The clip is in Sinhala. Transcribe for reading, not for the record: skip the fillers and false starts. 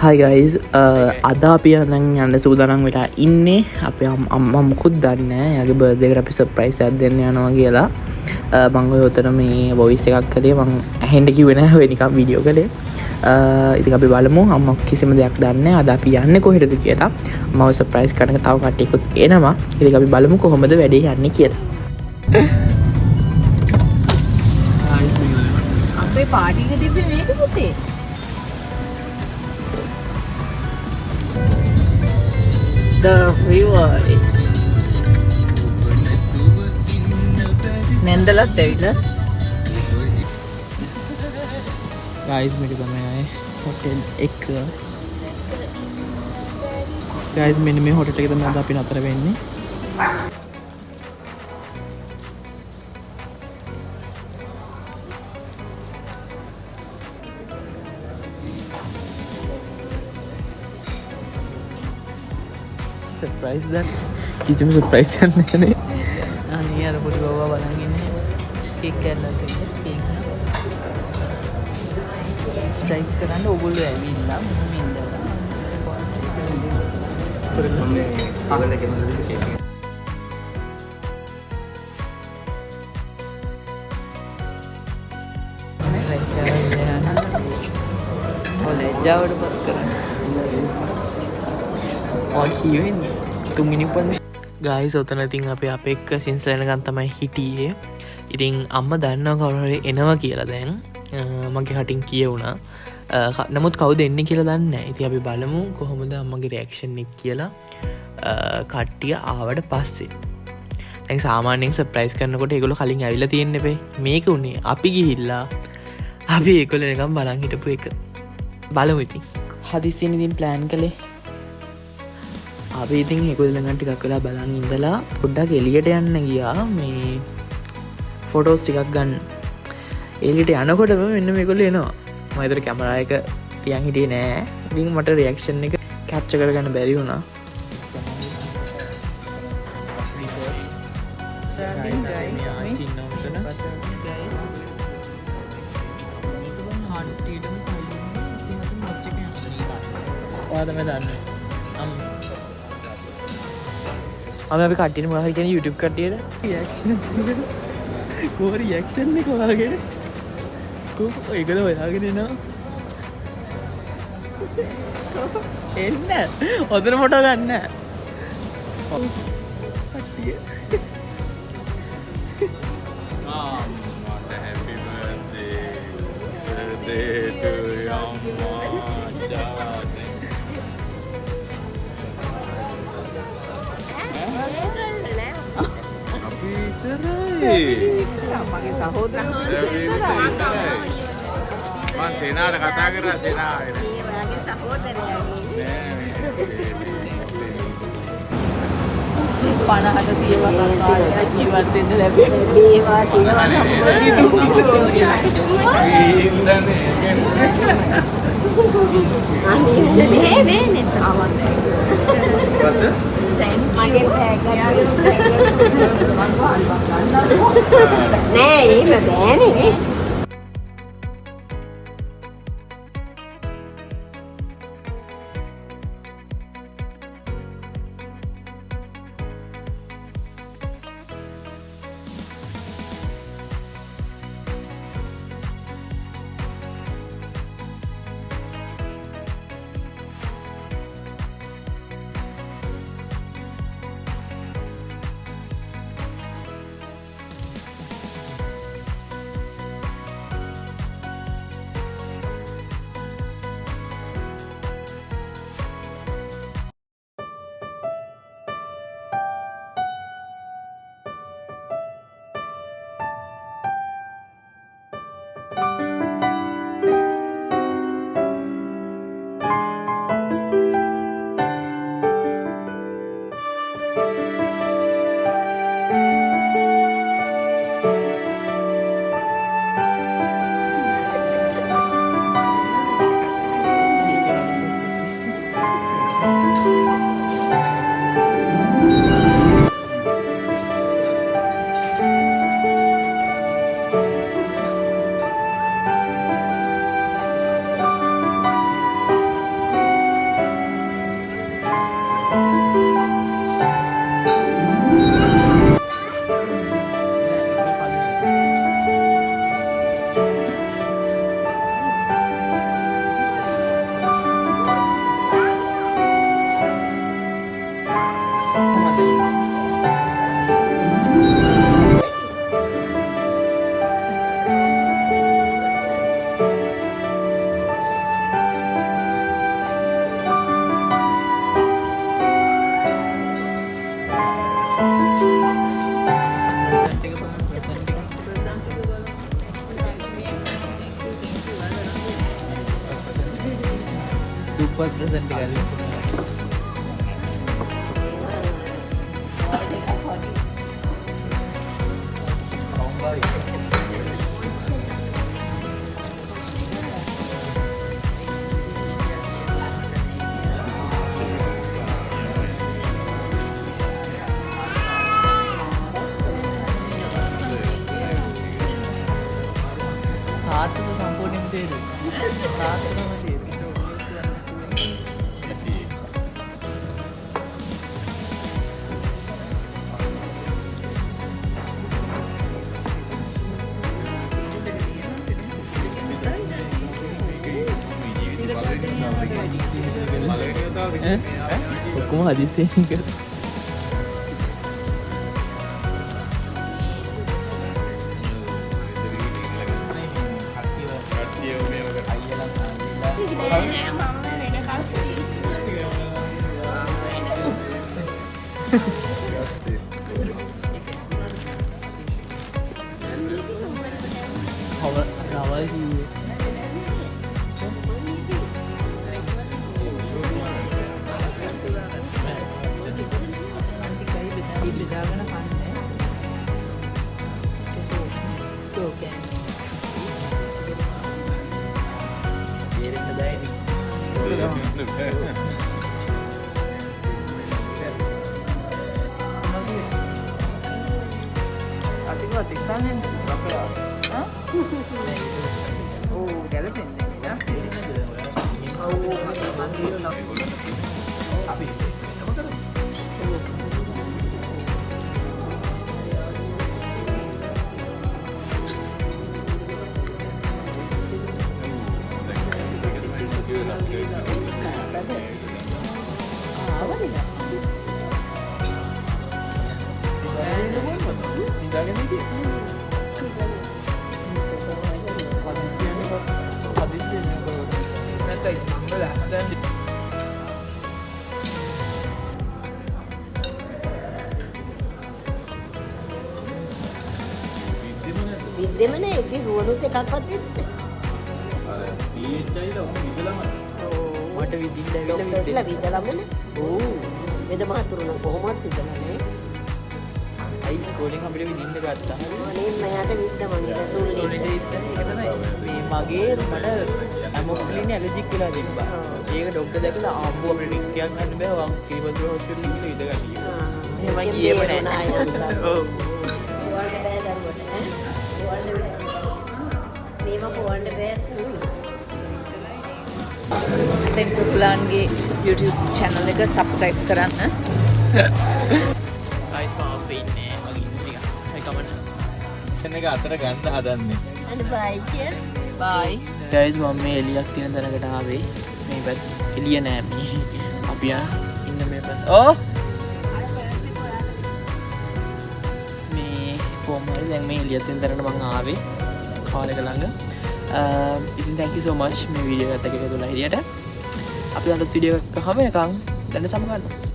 Hi guys, අද අපි යන්න සූදානම් වෙලා ඉන්නේ. අපේ අම්මා මුකුත් දන්නේ නැහැ. එයාගේ බර්ත්ඩේ එකට අපි සර්ප්‍රයිස් එකක් දෙන්න යනවා කියලා. මම ඔය උතන මේ වොයිස් එකක් කළේ. මම ඇහෙන්න කිව්වේ නැහැ. ඔය නිකන් වීඩියෝ කළේ. ඉතින් අපි බලමු අම්මා කිසිම දෙයක් දන්නේ නැහැ. අද අපි යන්නේ කොහෙටද කියලා. මම සර්ප්‍රයිස් කරන්න තව කට්ටියකුත් එනවා. ඉතින් අපි බලමු කොහොමද වැඩේ යන්නේ කියලා. අපේ පාටි එක තිබ්බේ මේක පුතේ. The reward. නැන්දලත් ඇවිල්ලා. guys මේක තමයි හොටෙල් එක. guys මෙන්න මේ හොටෙල් එක තමයි අද අපි නතර වෙන්නේ. surprise dan කිසිම surprise එකක් නැහැ. අනේ අර පොඩි බබා බලන් ඉන්නේ. කේක් කැල්ලක් දෙන්න කේක්. ප්‍රයිස් කරන්න ඕගොල්ලෝ ඇවිල්ලා මොන ඉඳලා. ලැජ්ජාවට පත් කරන්න. ගයිස් ඔතන ඉතින් අපි අපේ එක්ක සින්සල එනකන් තමයි හිටියේ. ඉතින් අම්මා දන්නවා කවුරු හරි එනවා කියලා දැන් මගේ කටින් කියවුණා. නමුත් කවුද එන්නේ කියලා දන්නේ නැහැ. ඉතින් අපි බලමු කොහොමද අම්මගේ රියැක්ෂන් එක කියලා. කට්ටිය ආවට පස්සේ. දැන් සාමාන්‍යයෙන් සර්ප්‍රයිස් කරනකොට ඒගොල්ලෝ කලින් ඇවිල්ලා තියෙන්න බෑ. මේක උනේ අපි ගිහිල්ලා අපි ඒගොල්ලෝ එනකම් බලන් හිටපු එක. බලමු ඉතින්. හදිස්සියෙන් ඉතින් ප්ලෑන් කළේ. අපි ඉතින් ඒගොල්ලන් ටිකක් වෙලා බලන් ඉඳලා පොඩ්ඩක් එළියට යන්න ගියා මේ ෆොටෝස් ටිකක් ගන්න. එළියට යනකොටම මෙන්න මේගොල්ලෝ එනවා. මම ඒතර කැමරා එක තියන් හිටියේ නෑ. ඉතින් මට රියැක්ෂන් එක කැප්චර් කරගන්න බැරි වුණා. ඔයා තමයි දන්නේ. අපි කට්ටියන මොකක් හරි කියන්නේ YouTube කට්ටියට රියැක්ෂන් කොහොම රියැක්ෂන් එක ඔයාගෙන ඒකද ඔයාගෙන එනවා එන්න ඔතන ෆොටෝ ගන්න කට්ටිය මට happy birthday to මගේ සහෝදරයා මං සේනාට කතා කරා සේනාවට මේ ඔයාගේ සහෝදරයාගේ 50ක සියවසක් කාලයක් ජීවත් වෙන්න ලැබෙන්නේ මේවා සියවසක් නේ තාමත් දැන් මගේ බෑග් නෑ එහෙම බෑනේ සුපර් ප්‍රසන්ට් එකක්. තාත්තට සම්පූර්ණයෙන් තේරුයි. තාත්තටම තේරුයි. ඔක්කොම හදිස්සියෙන් කරා. විද්දෙම නෑ ඉතින් රුවනුත් එකක්වත් දෙන්නේ මට විදින්න ඇවිල්ලා ඉස්සලා විදලමනේ ඕ වෙද මහතුරුන කොහොමවත් විදලනේ අයි ස්කෝලෙන් අපිට විදින්න ගත්තා අනේ මයාට විද්ද මං ස්කෝලෙට ඉන්න ඒක තමයි මේ මගේ මට ඇමොක්සිලින් ඇලර්ජික් වෙලා තිබ්බා ඒක ડોක්ටර් දැකලා ආම්බෝ අපිට රිස්ක් එකක් ගන්න බෑ වන් කිරිබඳුර හොස්පිටල් එකේ ඉඳ ගන්නවා එහෙම ගියේම නෑ ඔව් ඕවල්ට බෑ දරුවට මේවා පොවන්න බෑ දැන් කුරුලාන්ගේ YouTube channel එක subscribe කරන්න. ගයිස් මම අපේ ඉන්නේ මගේ ඉන්න ටික. හයි කමෙන්ට් එක අතර ගන්න හදන්නේ. අනේ බයි කිය බයි ගයිස් මම මේ එලියක් තියෙන තැනකට ආවේ. මේ පැත්ත එළිය නෑ මේ. අපි ඉන්න මේ පැත්ත. ඕ මේ කොහමද දැන් මේ එළියක් තියෙන තැනකට මම ආවේ. කාර් එක ළඟ. ඉතින් thank you so much මේ වීඩියෝ එකත් එක්ක එකතු වෙලා හිටියට. අපි අලුත් වීඩියෝ එකක් ගහම එකක් දැන් සමගන්න.